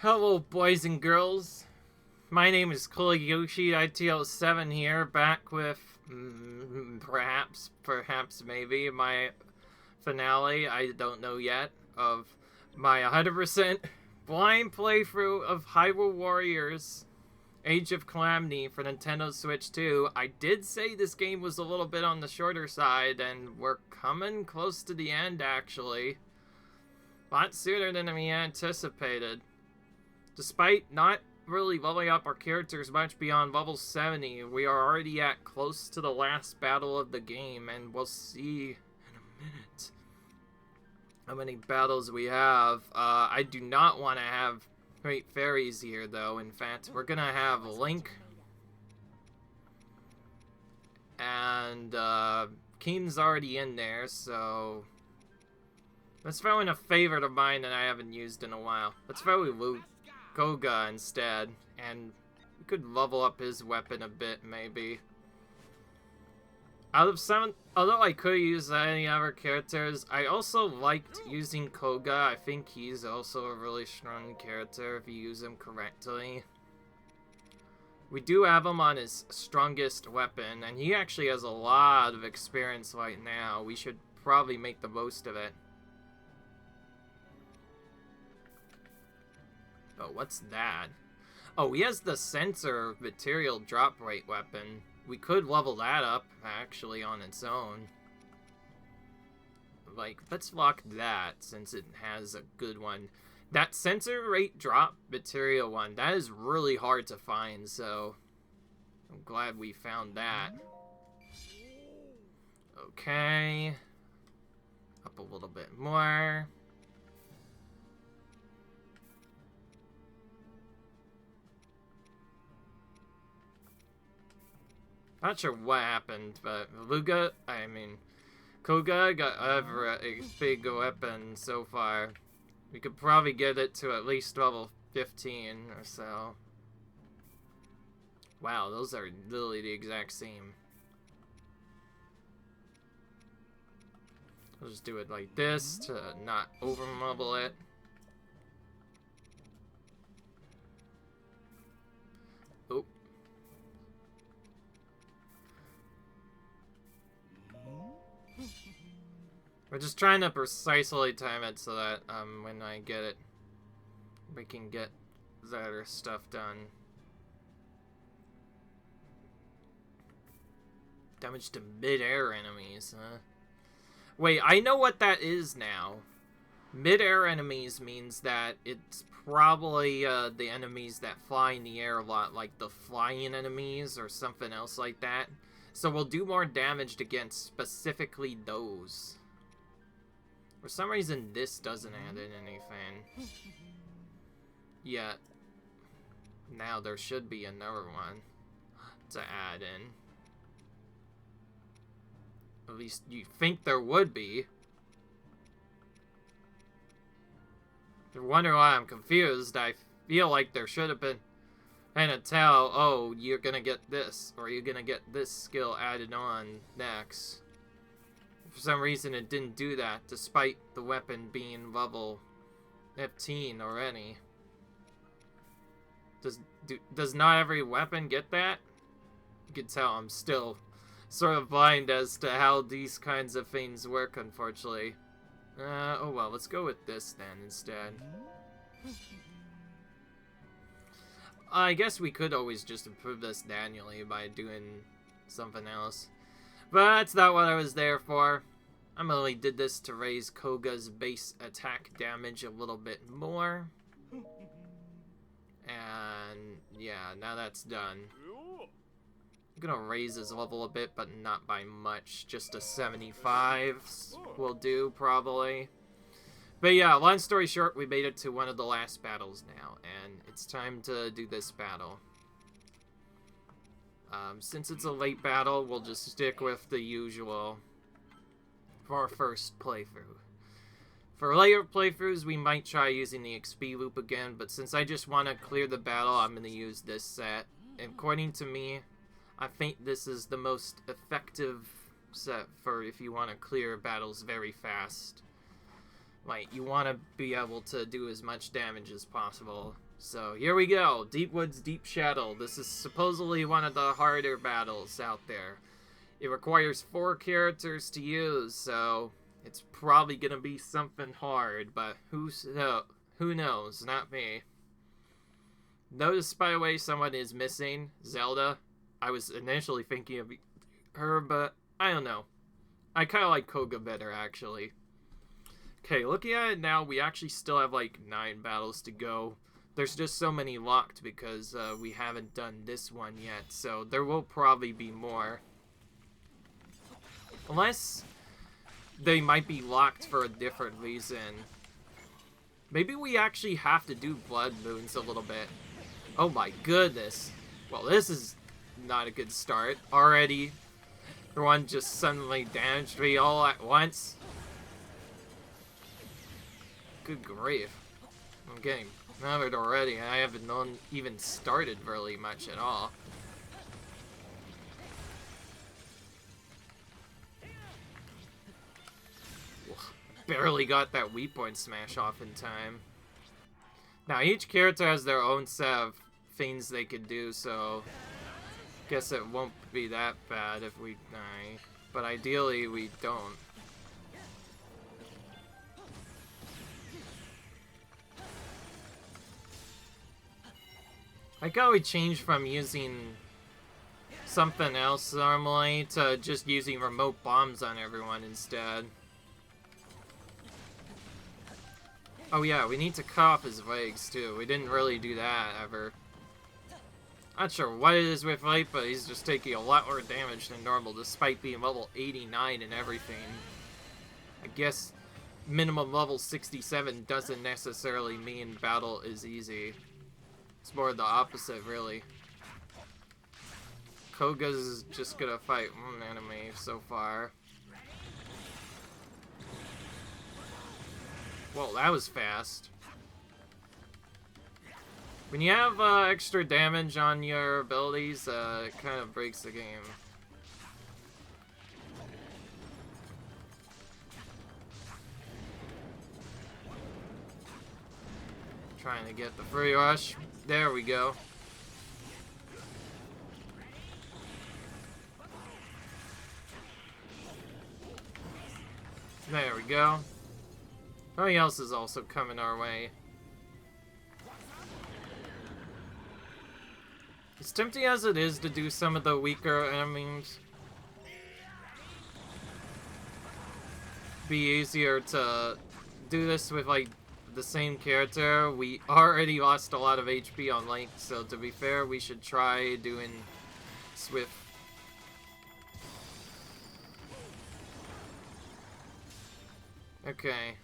Hello, boys and girls. My name is Koyoshi ITL7 here, back with perhaps maybe my finale, I don't know yet, of my 100% blind playthrough of Hyrule Warriors Age of Calamity for Nintendo Switch 2. I did say this game was a little bit on the shorter side, and we're coming close to the end, actually. A lot sooner than we anticipated. Despite not really leveling up our characters much beyond level 70, we are already at close to the last battle of the game, and we'll see in a minute how many battles we have. I do not want to have great fairies here, though. In fact, we're gonna have Link and Keen's already in there, so let's throw in a favorite of mine that I haven't used in a while. Let's throw in Koga instead, and we could level up his weapon a bit, maybe. Out of some, although I could use any other characters, I also liked using Koga. I think he's also a really strong character if you use him correctly. We do have him on his strongest weapon, and he actually has a lot of experience right now. We should probably make the most of it. Oh, what's that? Oh, he has the sensor material drop rate weapon. We could level that up, actually, on its own. Like, let's lock that, since it has a good one. That sensor rate drop material one, that is really hard to find, so I'm glad we found that. Okay. Up a little bit more. Not sure what happened, but Koga got over a big weapon so far. We could probably get it to at least level 15 or so. Wow, those are literally the exact same. I'll just do it like this to not over-level it. Oh. We're just trying to precisely time it so that when I get it, we can get that other stuff done. Damage to mid-air enemies, huh? Wait, I know what that is now. Mid-air enemies means that it's probably the enemies that fly in the air a lot, like the flying enemies or something else like that. So we'll do more damage against specifically those. For some reason, this doesn't add in anything. Yet. Now there should be another one to add in. At least you think there would be. If you wonder why I'm confused, I feel like there should have been kind of tell, oh, you're gonna get this, or you're gonna get this skill added on next. For some reason it didn't do that, despite the weapon being level 15 already. Does not every weapon get that? You can tell I'm still sort of blind as to how these kinds of things work, unfortunately. Oh well, let's go with this then instead. I guess we could always just improve this manually by doing something else. But that's not what I was there for. I only did this to raise Koga's base attack damage a little bit more. And yeah, now that's done. I'm gonna raise his level a bit, but not by much. Just a 75 will do, probably. But yeah, long story short, we made it to one of the last battles now, and it's time to do this battle. Since it's a late battle, we'll just stick with the usual for our first playthrough. For later playthroughs, we might try using the XP loop again, but since I just want to clear the battle, I'm going to use this set. And according to me, I think this is the most effective set for if you want to clear battles very fast. Like, you want to be able to do as much damage as possible. So, here we go. Deep Woods, Deep Shadow. This is supposedly one of the harder battles out there. It requires 4 characters to use, so it's probably gonna be something hard, but who knows? Not me. Notice, by the way, someone is missing. Zelda. I was initially thinking of her, but I don't know. I kind of like Koga better, actually. Okay, looking at it now, we actually still have like 9 battles to go. There's just so many locked because we haven't done this one yet, so there will probably be more. Unless they might be locked for a different reason. Maybe we actually have to do Blood Moons a little bit. Oh my goodness. Well, this is not a good start. Already, everyone just suddenly damaged me all at once. Good grief. I'm getting hammered already, and I haven't even started really much at all. Barely got that weak point smash off in time. Now, each character has their own set of things they could do, so guess it won't be that bad if we die. But ideally, we don't. I thought we changed from using something else normally to just using remote bombs on everyone instead. Oh yeah, we need to cut off his legs too. We didn't really do that ever. Not sure what it is with Light, but he's just taking a lot more damage than normal despite being level 89 and everything. I guess minimum level 67 doesn't necessarily mean battle is easy. It's more the opposite, really. Koga's just gonna fight one enemy so far. Whoa, that was fast. When you have extra damage on your abilities, it kind of breaks the game. Trying to get the free rush. There we go. There we go. Something else is also coming our way. As tempting as it is to do some of the weaker enemies, be easier to do this with like the same character. We already lost a lot of HP on Link, so to be fair, we should try doing Swift. Okay.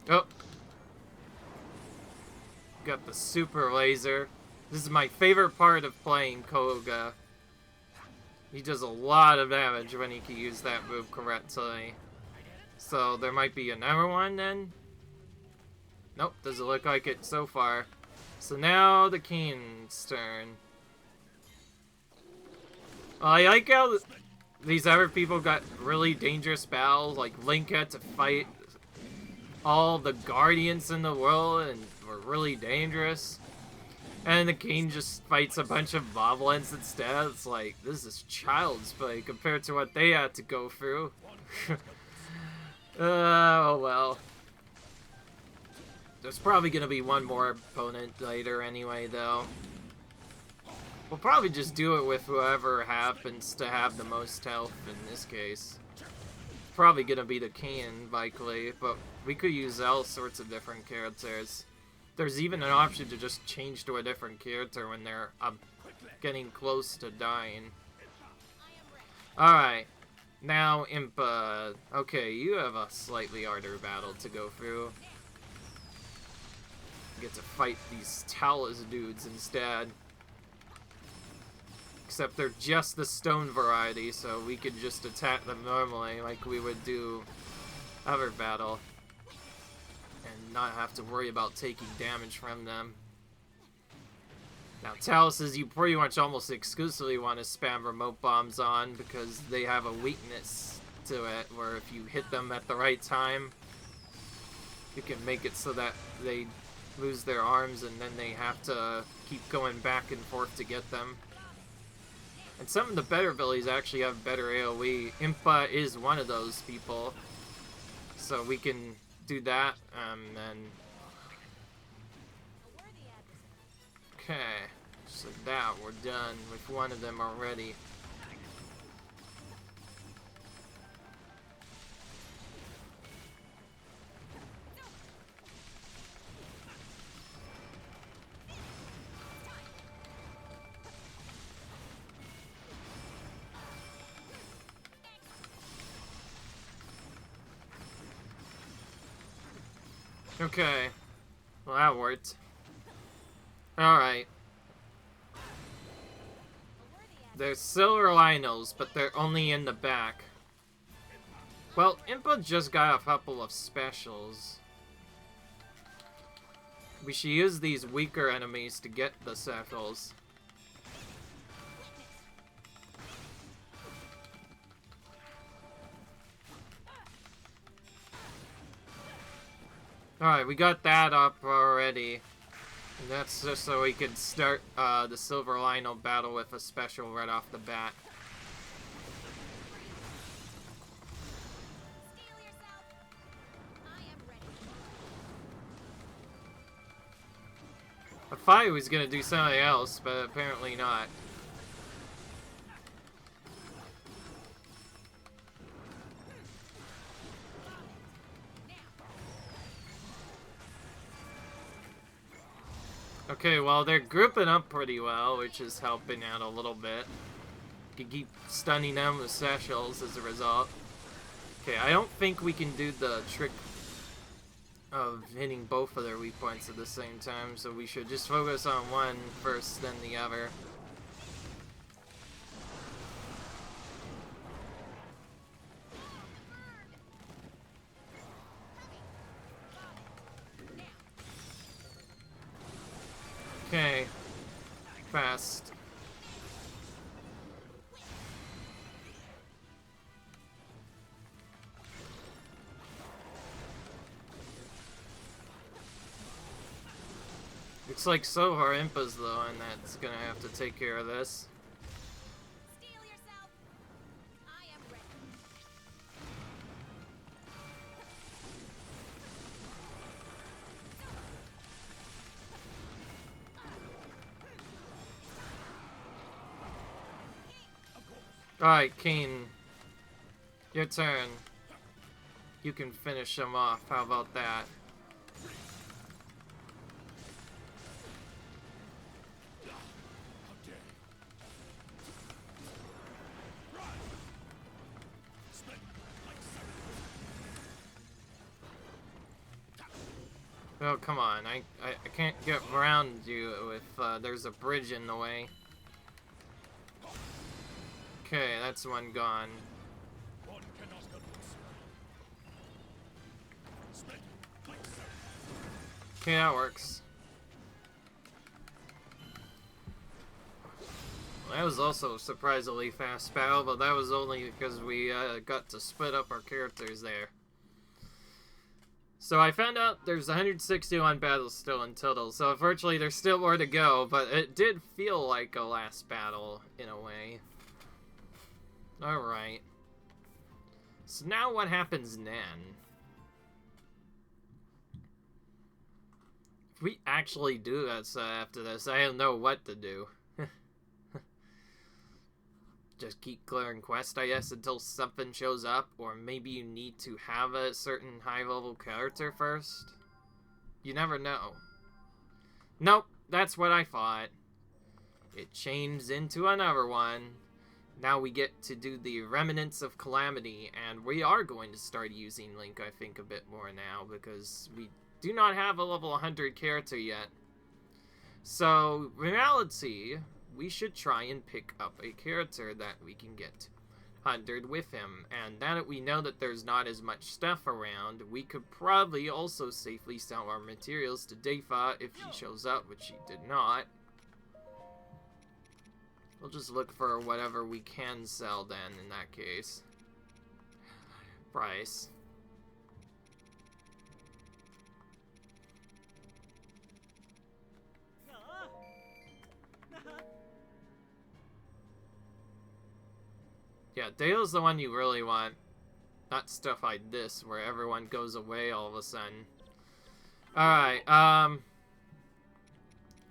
Oh. Got the super laser. This is my favorite part of playing Koga. He does a lot of damage when he can use that move correctly. So there might be another one then? Nope, doesn't look like it so far. So now the King's turn. I like how these other people got really dangerous battles. Like Link had to fight all the guardians in the world and were really dangerous. And the king just fights a bunch of moblins instead. It's like, this is child's play compared to what they had to go through. Oh well. There's probably gonna be one more opponent later anyway, though. We'll probably just do it with whoever happens to have the most health in this case. Probably gonna be the king, likely, but we could use all sorts of different characters. There's even an option to just change to a different character when they're getting close to dying. Alright, now Impa. Okay, you have a slightly harder battle to go through. You get to fight these Talus dudes instead. Except they're just the stone variety, so we could just attack them normally like we would do other battle. And not have to worry about taking damage from them. Now, Taluses you pretty much almost exclusively want to spam remote bombs on because they have a weakness to it, where if you hit them at the right time, you can make it so that they lose their arms and then they have to keep going back and forth to get them. And some of the better abilities actually have better AoE. Impa is one of those people, so we can do that. And okay, so that we're done with one of them already. Okay, well that worked. Alright. There's silver linos, but they're only in the back. Well, Impa just got a couple of specials. We should use these weaker enemies to get the specials. Alright, we got that up already. And that's just so we can start the Silver Lino battle with a special right off the bat. I thought he was gonna do something else, but apparently not. Okay, well, they're grouping up pretty well, which is helping out a little bit. You can keep stunning them with satchels as a result. Okay, I don't think we can do the trick of hitting both of their weak points at the same time, so we should just focus on one first, then the other. Okay, fast. Looks like so far Impa's though, and that's gonna have to take care of this. Steel yourself. I am ready. Alright, Kane. Your turn. You can finish him off. How about that? Oh, come on. I can't get around you if there's a bridge in the way. Okay, that's one gone. Okay, that works. That was also a surprisingly fast battle, but that was only because we got to split up our characters there. So I found out there's 161 battles still in total, so virtually there's still more to go, but it did feel like a last battle in a way. Alright. So now what happens then? If we actually do that after this, I don't know what to do. Just keep clearing quests, I guess, until something shows up, or maybe you need to have a certain high-level character first? You never know. Nope, that's what I thought. It changed into another one. Now we get to do the Remnants of Calamity, and we are going to start using Link, I think, a bit more now, because we do not have a level 100 character yet. So, in reality, we should try and pick up a character that we can get 100 with him, and now that we know that there's not as much stuff around, we could probably also safely sell our materials to Defa if he shows up, which he did not. We'll just look for whatever we can sell then, in that case. Price. Yeah, Dale's the one you really want. Not stuff like this, where everyone goes away all of a sudden. Alright,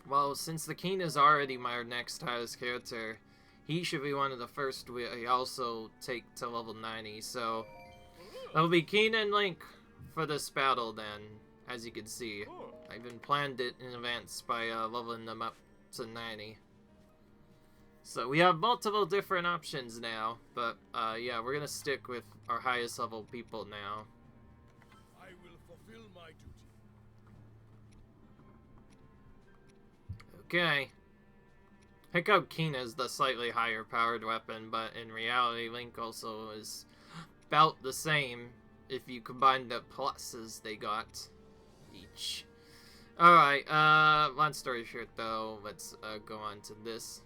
well, since the King is already my next highest character, he should be one of the first we also take to level 90, so... It'll be King and Link for this battle then, as you can see. I even planned it in advance by leveling them up to 90. So we have multiple different options now, but yeah, we're gonna stick with our highest level people now. I will fulfill my duty. Okay. Pick up Keen as the slightly higher powered weapon, but in reality Link also is about the same if you combine the pluses they got each. Alright, long story short though, let's go on to this.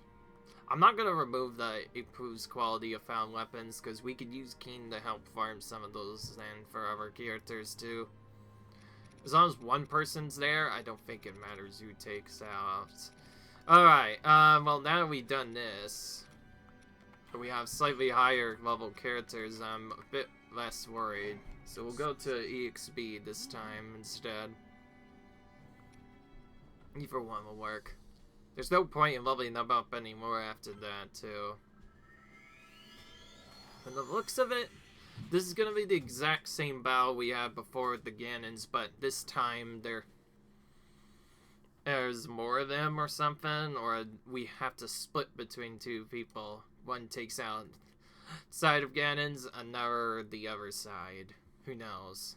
I'm not gonna remove the improves quality of found weapons, because we could use Keen to help farm some of those and for our characters too. As long as one person's there, I don't think it matters who takes out. Alright, well now that we've done this, we have slightly higher level characters, I'm a bit less worried. So we'll go to EXP this time instead. Either one will work. There's no point in leveling them up anymore after that, too. From the looks of it, this is gonna be the exact same battle we had before with the Ganons, but this time there's more of them or something, or we have to split between two people. One takes out side of Ganons, another the other side. Who knows?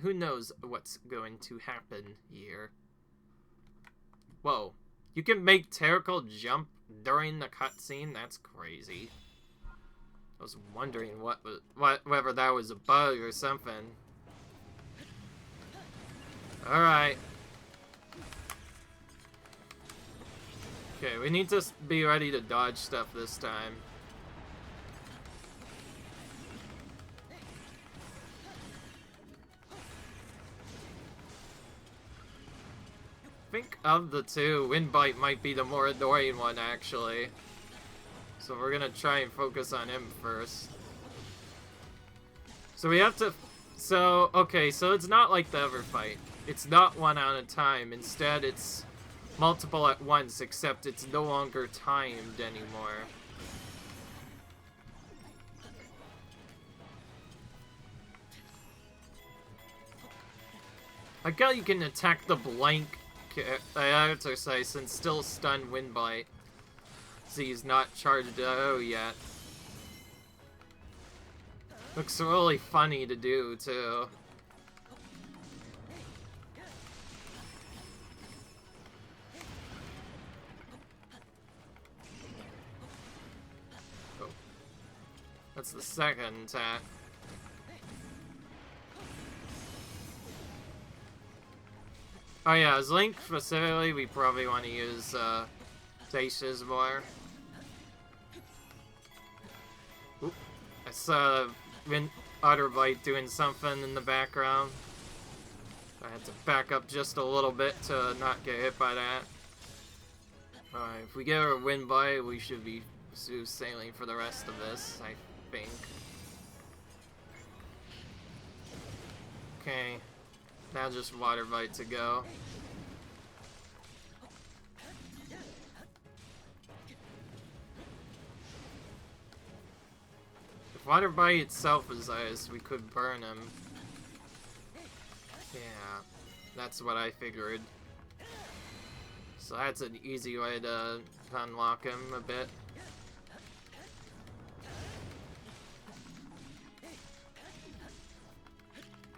Who knows what's going to happen here? Whoa, you can make Terracle jump during the cutscene? That's crazy. I was wondering whether that was a bug or something. Alright. Okay, we need to be ready to dodge stuff this time. I think of the two, Windbite might be the more annoying one, actually. So we're gonna try and focus on him first. So we have to... So, okay, so it's not like the other fight. It's not one at a time. Instead, it's multiple at once, except it's no longer timed anymore. I got you can attack the blank exercise and still stun Windbite. So he's not charged yet. Looks really funny to do too. Oh. That's the second attack. Oh yeah, as Link specifically, we probably want to use Dacia's more. Oop. I saw Otterbite doing something in the background. I had to back up just a little bit to not get hit by that. Alright, if we get a Windbite, we should be smooth sailing for the rest of this, I think. Okay. Now just Water Bite to go. If Water Bite itself is ice, we could burn him. Yeah, that's what I figured. So that's an easy way to unlock him a bit.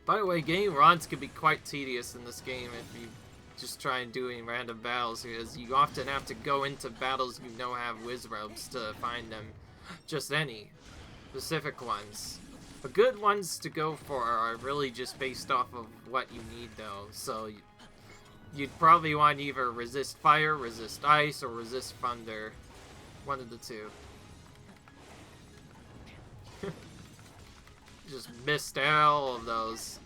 By the way, getting rods can be quite tedious in this game if you just try and doing random battles, because you often have to go into battles you know have Wizrobes to find them. just any. Specific ones. The good ones to go for are really just based off of what you need, though. So you'd probably want either resist fire, resist ice, or resist thunder. One of the two. Just missed all of those.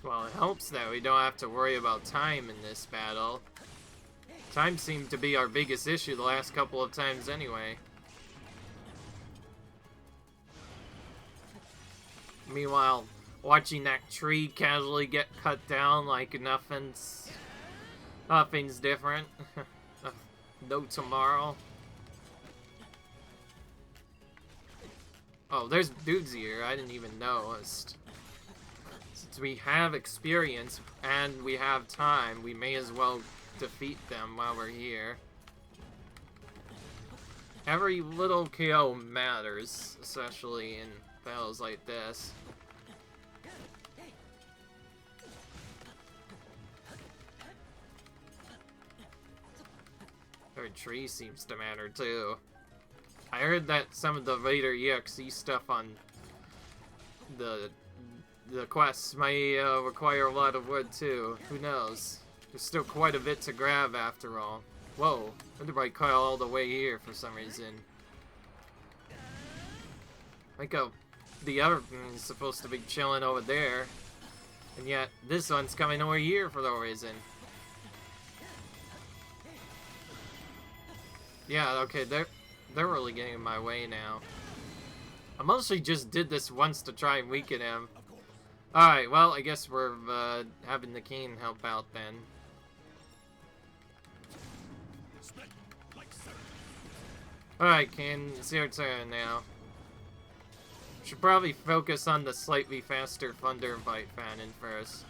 Well, it helps that we don't have to worry about time in this battle. Time seemed to be our biggest issue the last couple of times anyway. Meanwhile, watching that tree casually get cut down like nothing's different. No tomorrow. Oh, there's dudes here. I didn't even notice. Since we have experience and we have time, we may as well defeat them while we're here. Every little KO matters, especially in battles like this. Our tree seems to matter too. I heard that some of the Vader EXE stuff on the quests may require a lot of wood too. Who knows? There's still quite a bit to grab after all. Whoa, everybody cut all the way here for some reason. Like the other thing is supposed to be chilling over there, and yet this one's coming over here for no reason. Yeah, okay, they're really getting in my way now. I mostly just did this once to try and weaken him. Alright, well, I guess we're having the king help out then. Alright, King, it's your turn now. Should probably focus on the slightly faster Thunder Bite Fannin first.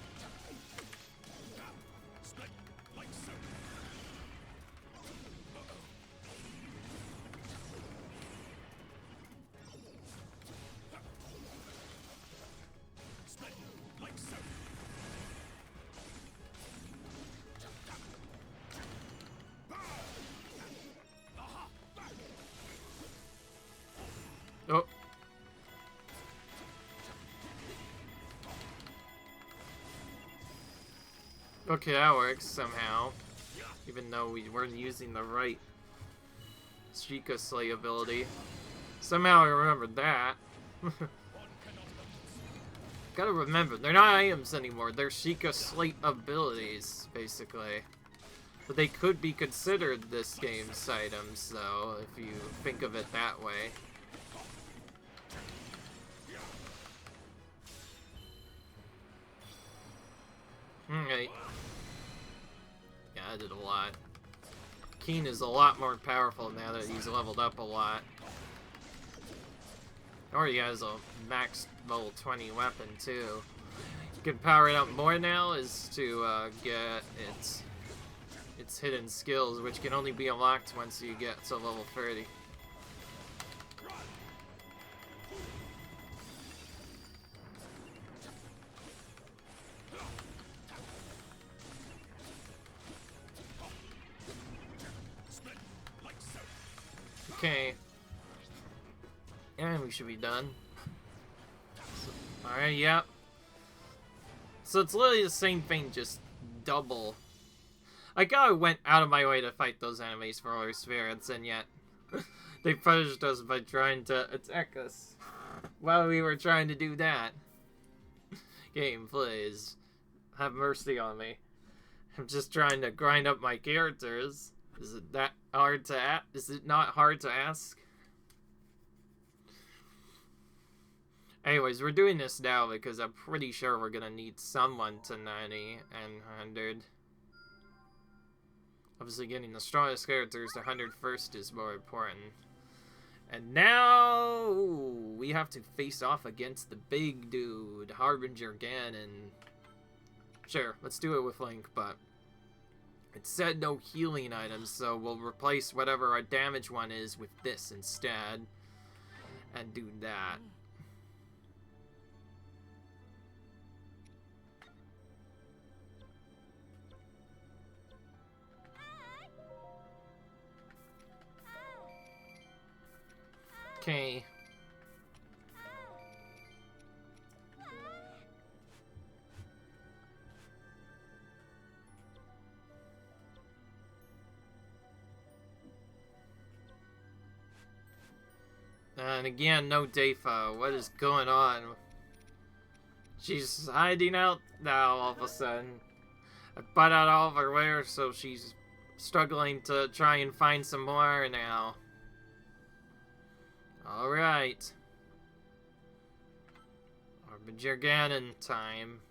Oh. Okay, that works somehow. Even though we weren't using the right Sheikah Slay ability. Somehow I remembered that. Gotta remember, they're not items anymore. They're Sheikah Slate abilities, basically. But they could be considered this game's items, though, if you think of it that way. Alright. Yeah, I did a lot. Keen is a lot more powerful now that he's leveled up a lot. Or he has a max level 20 weapon too. You can power it up more now is to get its hidden skills, which can only be unlocked once you get to level 30. Okay. And we should be done. Alright, yep. So it's literally the same thing, just double. I kinda went out of my way to fight those enemies for our spirits, and yet they punished us by trying to attack us while we were trying to do that. Game, please. Have mercy on me. I'm just trying to grind up my characters. Is it that hard to ask? Is it not hard to ask? Anyways, we're doing this now because I'm pretty sure we're gonna need someone to 90 and 100. Obviously getting the strongest characters to 100 first is more important. And now we have to face off against the big dude, Harbinger Ganon. Sure, let's do it with Link, but it said no healing items, so we'll replace whatever our damage one is with this instead. And do that. Okay. And again, no Defa. What is going on? She's hiding out now all of a sudden. I bought out all of her wares, so she's struggling to try and find some more now. Alright. Armageddon time.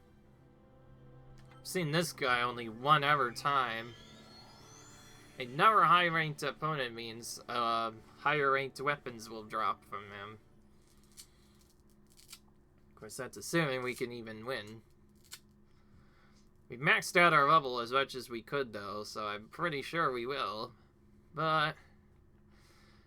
I've seen this guy only one ever time. Another high-ranked opponent means higher-ranked weapons will drop from him. Of course, that's assuming we can even win. We've maxed out our level as much as we could, though, so I'm pretty sure we will. But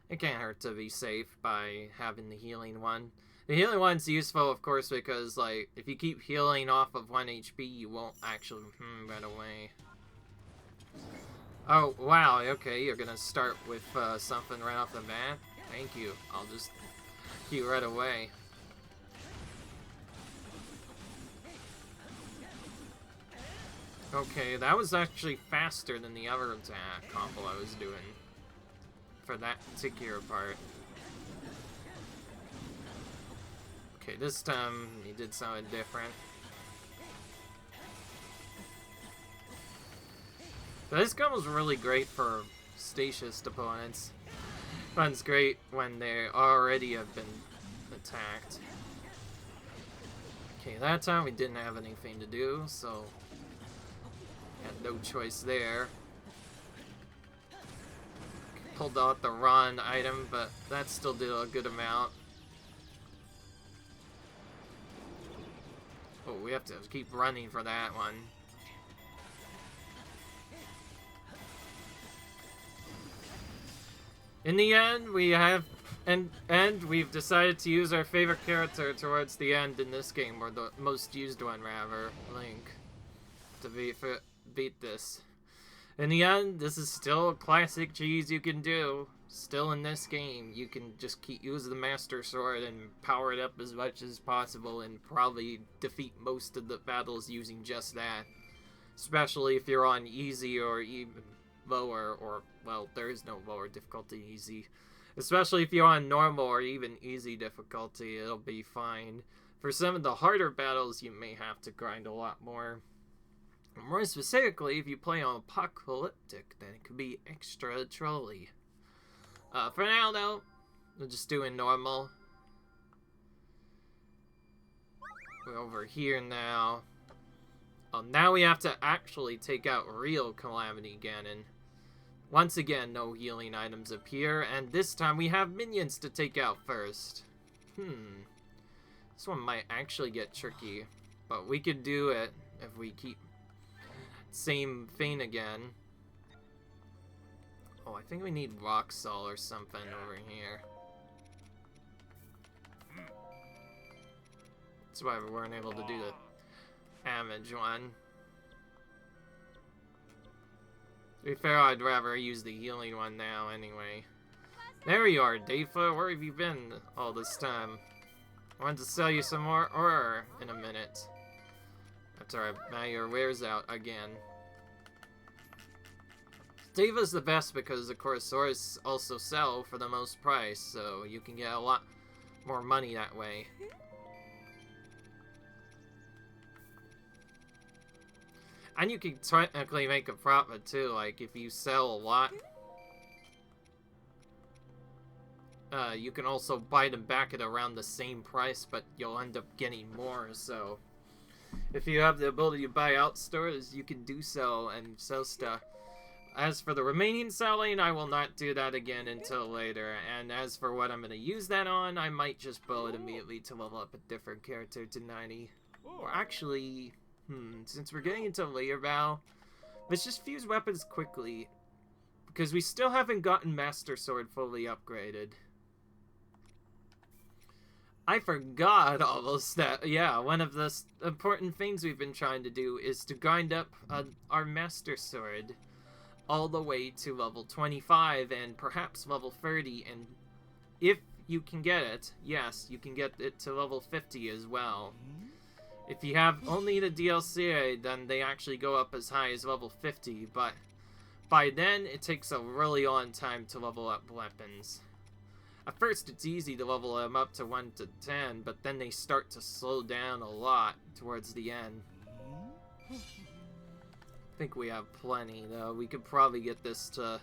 it can't hurt to be safe by having the healing one. The healing one's useful, of course, because, like, if you keep healing off of 1 HP, you won't actually run away. Oh, wow, okay, you're gonna start with something right off the bat? Thank you. I'll just keep right away. Okay, that was actually faster than the other attack combo I was doing for that particular part. Okay, this time he did something different. But this combo's really great for stationist opponents. Fun's great when they already have been attacked. Okay, that time we didn't have anything to do, so had no choice there. Pulled out the run item, but that still did a good amount. Oh, we have to keep running for that one. In the end, we have, and we've decided to use our favorite character towards the end in this game, or the most used one rather, Link, to beat this. In the end, this is still a classic cheese you can do. Still in this game, you can just use the Master Sword and power it up as much as possible and probably defeat most of the battles using just that. Especially if you're on easy or even lower, or, well, there is no lower difficulty easy. Especially if you're on normal or even easy difficulty, it'll be fine. For some of the harder battles, you may have to grind a lot more. More specifically, if you play on Apocalyptic, then it could be extra trolly. For now, though, we're just doing normal. We're over here now. Oh, now we have to actually take out real Calamity Ganon. Once again, no healing items appear, and this time we have minions to take out first. This one might actually get tricky, but we could do it if we keep same thing again. Oh, I think we need rock salt or something over here. That's why we weren't able to do the damage one. To be fair, I'd rather use the healing one now anyway. There you are, Defa. Where have you been all this time? I wanted to sell you some more ore in a minute. After I buy your wares out again. Defa's the best because, of course, ores also sell for the most price, so you can get a lot more money that way. And you can technically make a profit too, like if you sell a lot. You can also buy them back at around the same price, but you'll end up getting more, so if you have the ability to buy out stores, you can do so and sell stuff. As for the remaining selling, I will not do that again until later, and as for what I'm going to use that on, I might just bow it immediately to level up a different character to 90. Or actually, since we're getting into layer bow, let's just fuse weapons quickly, because we still haven't gotten Master Sword fully upgraded. I forgot almost that, yeah, one of the important things we've been trying to do is to grind up our Master Sword all the way to level 25 and perhaps level 30, and if you can get it. Yes, you can get it to level 50 as well. If you have only the DLC, then they actually go up as high as level 50, but by then, it takes a really long time to level up weapons. At first, it's easy to level them up to 1 to 10, but then they start to slow down a lot towards the end. I think we have plenty, though. We could probably get this to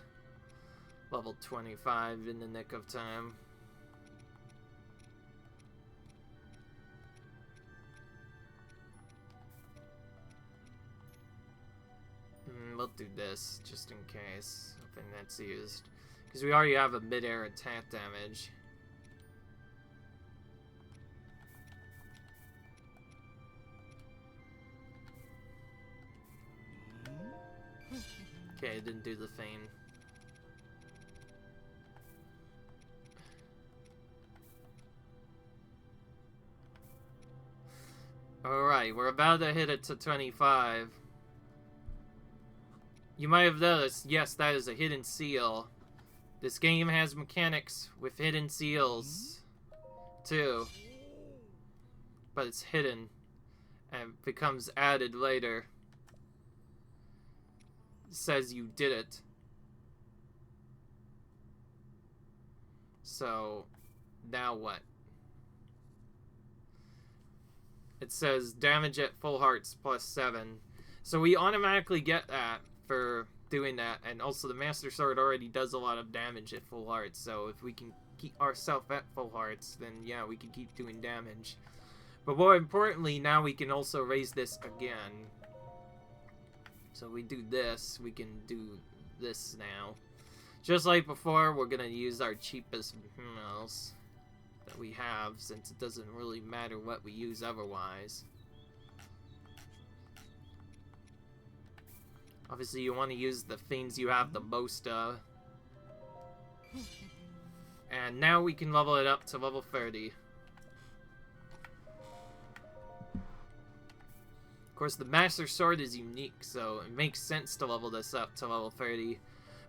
level 25 in the nick of time. We'll do this, just in case. I think that's used. Because we already have a mid-air attack damage. Okay, I didn't do the feign. Alright, we're about to hit it to 25. You might have noticed, yes, that is a hidden seal. This game has mechanics with hidden seals, too. But it's hidden, and becomes added later. It says you did it. So, now what? It says damage at full hearts plus 7. So we automatically get that for doing that, and also the Master Sword already does a lot of damage at full hearts, so if we can keep ourselves at full hearts, then yeah, we can keep doing damage. But more importantly, now we can also raise this again. So we do this, we can do this now. Just like before, we're gonna use our cheapest mouse that we have, since it doesn't really matter what we use otherwise. Obviously, you want to use the things you have the most of. And now we can level it up to level 30. Of course, the Master Sword is unique, so it makes sense to level this up to level 30.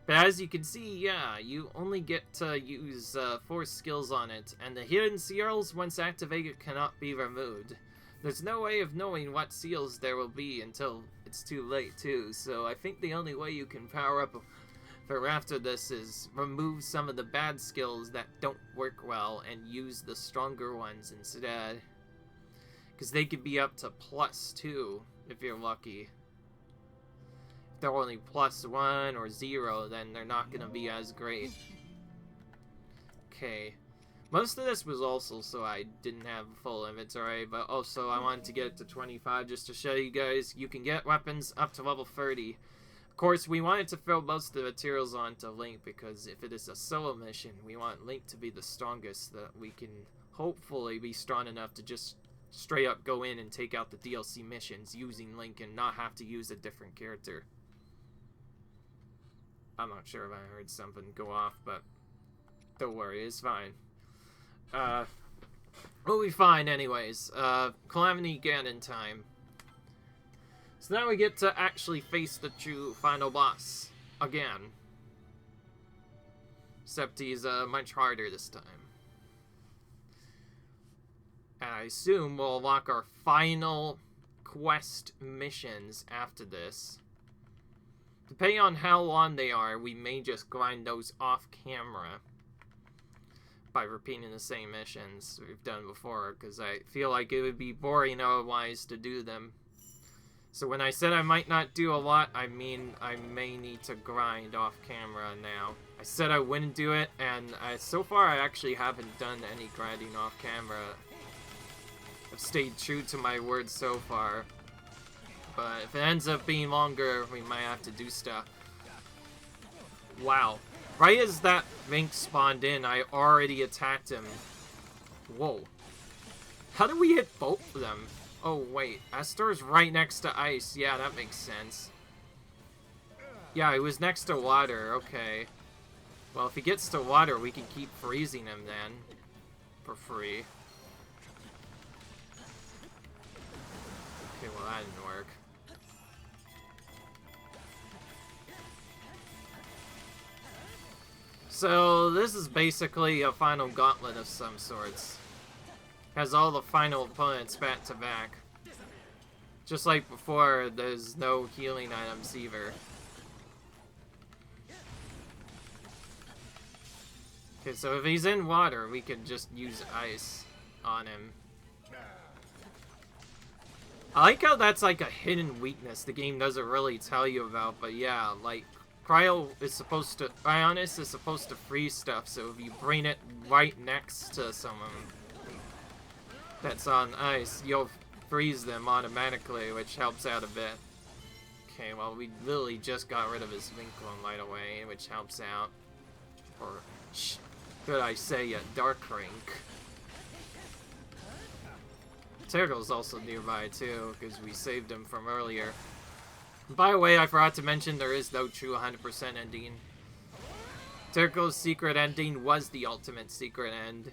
But as you can see, yeah, you only get to use 4 skills on it, and the hidden seals, once activated, cannot be removed. There's no way of knowing what seals there will be until it's too late, too, so I think the only way you can power up for after this is remove some of the bad skills that don't work well and use the stronger ones instead. Because they could be up to +2 if you're lucky. If they're only +1 or 0, then they're not going to be as great. Okay. Most of this was also so I didn't have full inventory, but also I wanted to get it to 25 just to show you guys you can get weapons up to level 30. Of course, we wanted to throw most of the materials onto Link because if it is a solo mission, we want Link to be the strongest, so that we can hopefully be strong enough to just straight up go in and take out the DLC missions using Link and not have to use a different character. I'm not sure if I heard something go off, but don't worry, it's fine. We'll be fine anyways. Calamity Ganon time. So now we get to actually face the true final boss again. Except he's much harder this time. And I assume we'll unlock our final quest missions after this. Depending on how long they are, we may just grind those off camera by repeating the same missions we've done before, because I feel like it would be boring otherwise to do them. So when I said I might not do a lot, I mean I may need to grind off camera now. I said I wouldn't do it, and so far I actually haven't done any grinding off camera. I've stayed true to my word so far. But if it ends up being longer, we might have to do stuff. Wow. Right as that Link spawned in, I already attacked him. Whoa. How did we hit both of them? Oh, wait. Astor's right next to ice. Yeah, that makes sense. Yeah, he was next to water. Okay. Well, if he gets to water, we can keep freezing him then. For free. Okay, well, that didn't work. So this is basically a final gauntlet of some sorts. Has all the final opponents back to back. Just like before, there's no healing items either. Okay, so if he's in water, we can just use ice on him. I like how that's like a hidden weakness the game doesn't really tell you about, but yeah, like Ionis is supposed to freeze stuff, so if you bring it right next to someone that's on ice, you'll freeze them automatically, which helps out a bit. Okay, well, we literally just got rid of his Vinklum right away, which helps out. Or, should I say, a Dark Rink. Turtle's also nearby, too, because we saved him from earlier. By the way, I forgot to mention there is no true 100% ending. Turtle's secret ending was the ultimate secret end.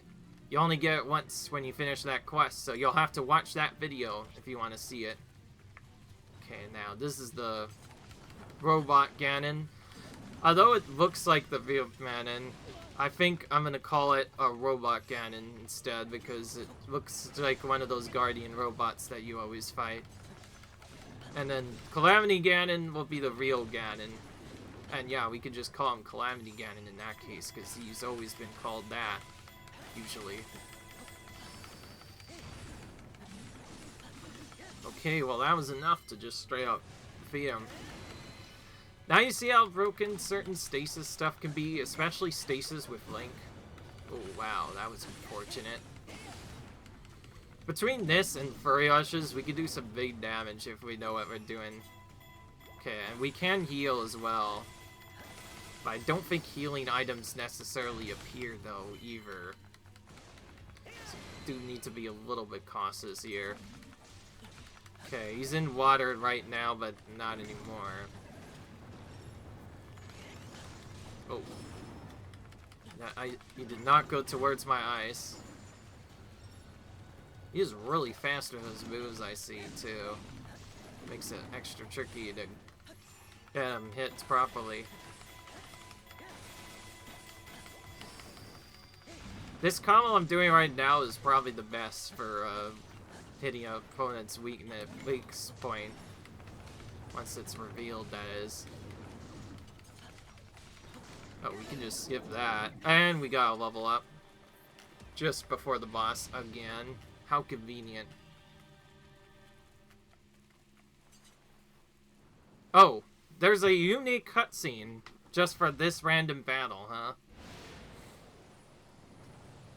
You only get it once when you finish that quest, so you'll have to watch that video if you want to see it. Okay, now this is the robot Ganon. Although it looks like the real Ganon, I think I'm gonna call it a robot Ganon instead because it looks like one of those guardian robots that you always fight. And then Calamity Ganon will be the real Ganon. And yeah, we could just call him Calamity Ganon in that case because he's always been called that. Usually. Okay, well that was enough to just straight up defeat him. Now you see how broken certain stasis stuff can be, especially stasis with Link. Oh wow, that was unfortunate. Between this and Furry Rushes, we could do some big damage if we know what we're doing. Okay, and we can heal as well. But I don't think healing items necessarily appear though, either. Do need to be a little bit cautious here. Okay, he's in water right now, but not anymore. Oh. He did not go towards my ice. He is really fast with his moves, I see, too. Makes it extra tricky to get him hit properly. This combo I'm doing right now is probably the best for hitting an opponent's weak point. Once it's revealed, that is. Oh, we can just skip that. And we got a level up. Just before the boss again. How convenient. Oh, there's a unique cutscene just for this random battle, huh?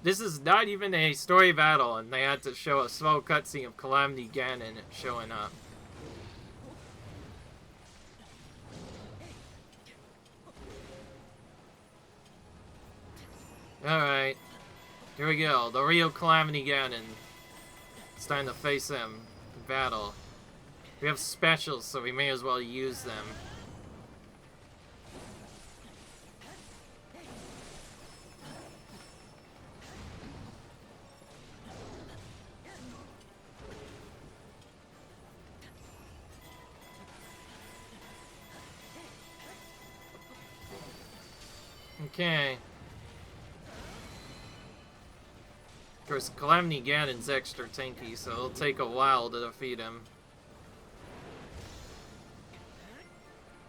This is not even a story battle, and they had to show a small cutscene of Calamity Ganon showing up. Alright. Here we go. The real Calamity Ganon. It's time to face him in battle. We have specials, so we may as well use them. Okay. Of course, Calamity Ganon's extra tanky, so it'll take a while to defeat him.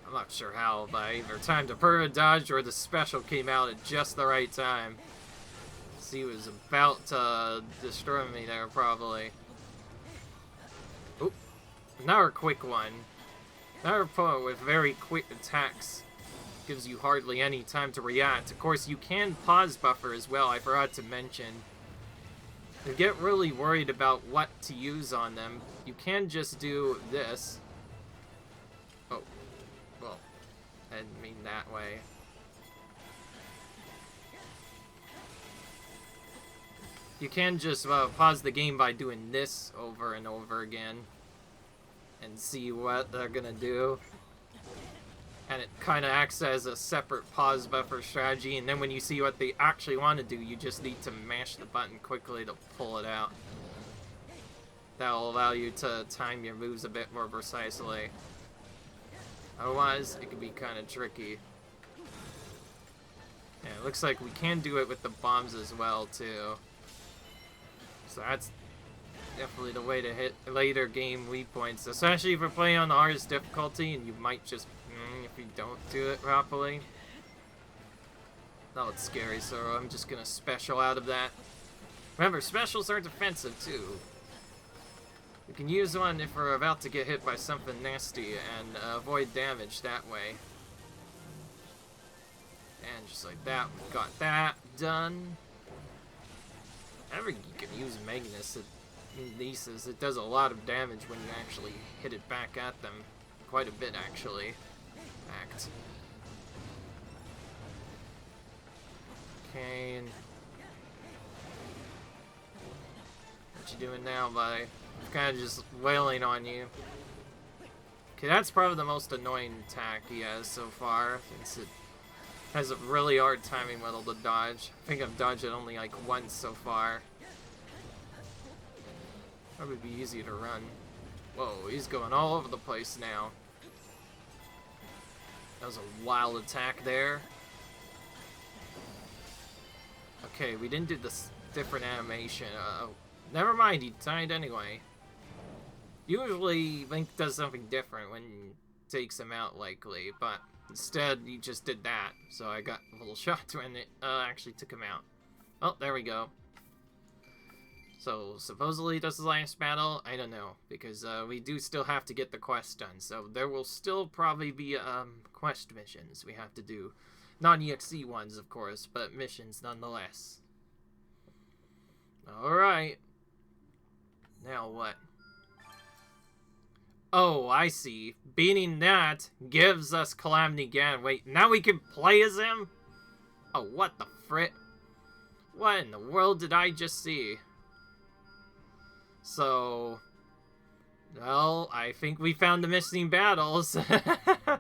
I'm not sure how, but either time to perfect dodge or the special came out at just the right time. So he was about to destroy me there, probably. Oop. Another quick one. Another opponent with very quick attacks. Gives you hardly any time to react. Of course, you can pause buffer as well, I forgot to mention. If you get really worried about what to use on them, you can just do this. Oh, well, I didn't mean that way. You can just pause the game by doing this over and over again and see what they're gonna do. And it kind of acts as a separate pause buffer strategy, and then when you see what they actually want to do, you just need to mash the button quickly to pull it out. That'll allow you to time your moves a bit more precisely. Otherwise, it can be kind of tricky. Yeah, looks like we can do it with the bombs as well, too. So that's definitely the way to hit later game weak points, especially if you're playing on the hardest difficulty and you might just, if you don't do it properly. That was scary, so I'm just gonna special out of that. Remember, specials are defensive, too. We can use one if we're about to get hit by something nasty and avoid damage that way. And just like that, we got that done. Whenever you can use Magnus in these, it does a lot of damage when you actually hit it back at them. Quite a bit, actually. Act. Okay. What you doing now, buddy? Kind of just wailing on you. Okay, that's probably the most annoying attack he has so far, since it has a really hard timing level to dodge. I think I've dodged it only like once so far. Probably be easy to run. Whoa, he's going all over the place now. That was a wild attack there. Okay, we didn't do this different animation. Never mind, he died anyway. Usually, Link does something different when he takes him out, likely, but instead, he just did that. So I got a little shocked when it actually took him out. Oh, there we go. So, supposedly this is the last battle? I don't know, because we do still have to get the quest done. So there will still probably be quest missions we have to do. Non-EXE ones, of course, but missions nonetheless. Alright. Now what? Oh, I see. Beating that gives us Calamity Ganon. Wait, now we can play as him? Oh, what the frick? What in the world did I just see? So, well, I think we found the missing battles. I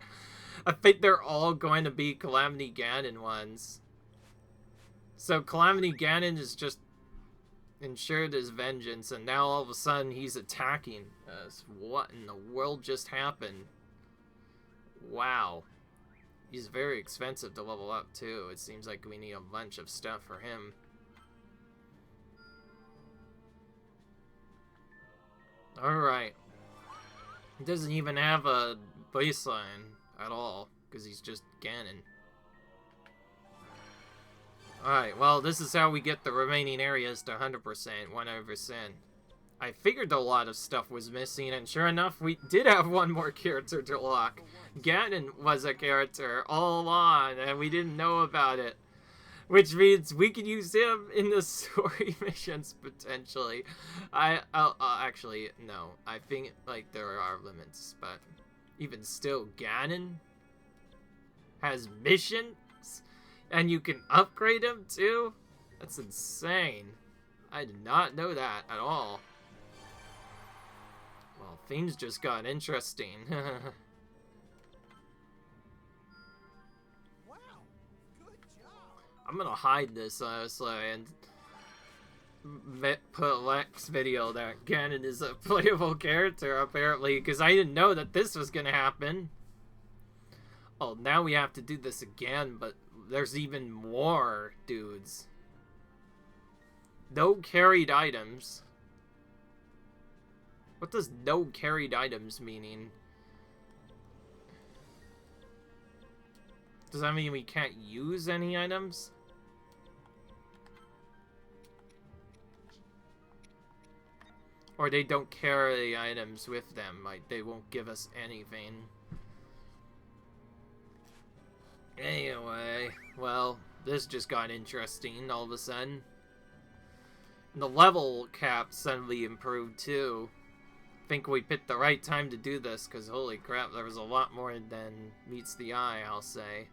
think they're all going to be Calamity Ganon ones. So Calamity Ganon is just ensured his vengeance, and now all of a sudden he's attacking us. What in the world just happened? Wow. He's very expensive to level up, too. It seems like we need a bunch of stuff for him. Alright. He doesn't even have a baseline at all, because he's just Ganon. Alright, well, this is how we get the remaining areas to 100%, 100%. I figured a lot of stuff was missing, and sure enough, we did have one more character to lock. Ganon was a character all along, and we didn't know about it. Which means we could use him in the story missions, potentially. Actually, no. I think, like, there are limits, but even still, Ganon has missions? And you can upgrade him, too? That's insane. I did not know that at all. Well, things just got interesting. Wow, good job. I'm gonna hide this, honestly, and put Lex video that Ganon is a playable character, apparently, because I didn't know that this was gonna happen. Oh, now we have to do this again, but there's even more dudes. No carried items. What does no carried items meaning? Does that mean we can't use any items? Or they don't carry items with them, like they won't give us anything. Anyway, well, this just got interesting all of a sudden. And the level cap suddenly improved too. I think we picked the right time to do this, because holy crap, there was a lot more than meets the eye, I'll say.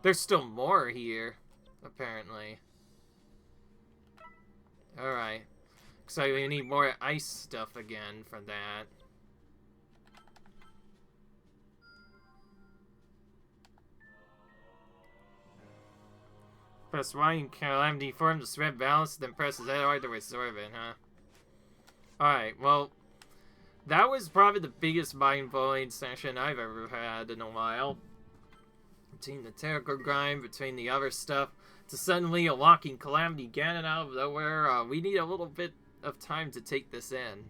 There's still more here, apparently. Alright. So we need more ice stuff again for that. Press Y in Calamity form to spread balance, then press Z to restore it, huh? Alright, well, that was probably the biggest mind-blowing session I've ever had in a while. between the Terrible grind, between the other stuff, to suddenly unlocking Calamity Ganon out of nowhere. We need a little bit of time to take this in.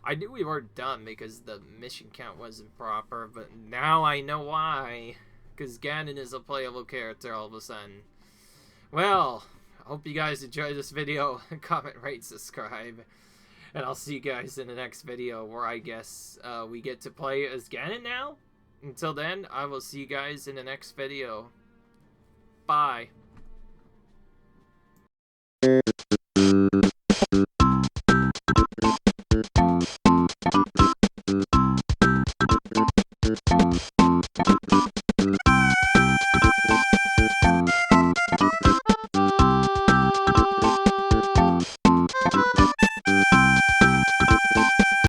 I knew we weren't done because the mission count wasn't proper, but now I know why. Because Ganon is a playable character all of a sudden. Well, I hope you guys enjoyed this video. Comment, rate, subscribe. And I'll see you guys in the next video where I guess we get to play as Ganon now. Until then, I will see you guys in the next video. Bye.